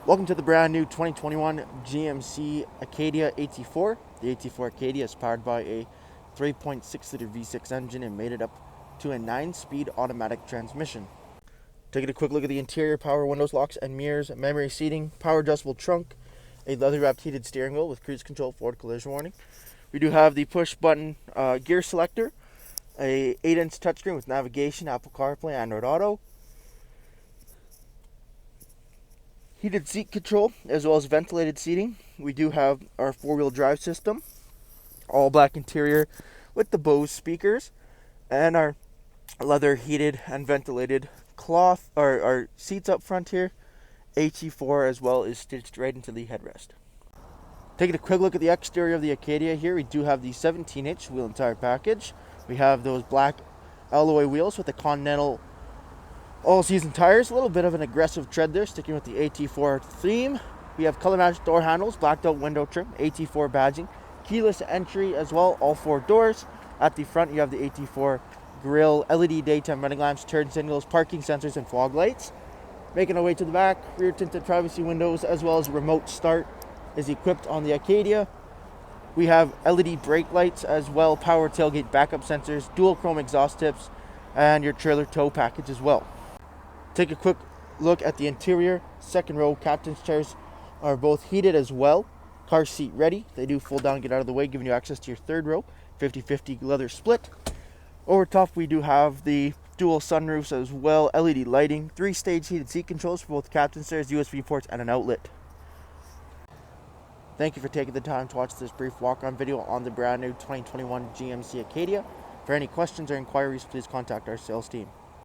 Welcome to the brand new 2021 GMC Acadia AT4. The AT4 Acadia is powered by a 3.6 liter V6 engine and made it up to a 9-speed automatic transmission. Taking a quick look at the interior: power windows, locks and mirrors, memory seating, power adjustable trunk, a leather wrapped heated steering wheel with cruise control, forward collision warning. We do have the push button gear selector, a 8-inch touchscreen with navigation, Apple CarPlay, Android Auto, heated seat control, as well as ventilated seating. We do have our 4-wheel drive system, all black interior with the Bose speakers, and our leather heated and ventilated cloth, our seats up front here. AT4 as well is stitched right into the headrest. Taking a quick look at the exterior of the Acadia here, we do have the 17-inch wheel and tire package. We have those black alloy wheels with the Continental all-season tires. A little bit of an aggressive tread there, sticking with the AT4 theme. We have color-matched door handles, blacked out window trim, AT4 badging, keyless entry as well, all 4 doors. At the front, you have the AT4 grille, LED daytime running lamps, turn signals, parking sensors, and fog lights. Making our way to the back, rear tinted privacy windows as well as remote start is equipped on the Acadia. We have LED brake lights as well, power tailgate backup sensors, dual chrome exhaust tips, and your trailer tow package as well. Take a quick look at the interior. Second row captain's chairs are both heated as well, car seat ready. They do fold down, get out of the way, giving you access to your third row, 50-50 leather split. Over top, we do have the dual sunroofs as well, LED lighting, 3-stage heated seat controls for both captain's chairs, USB ports, and an outlet. Thank you for taking the time to watch this brief walk-on video on the brand new 2021 GMC Acadia. For any questions or inquiries, please contact our sales team.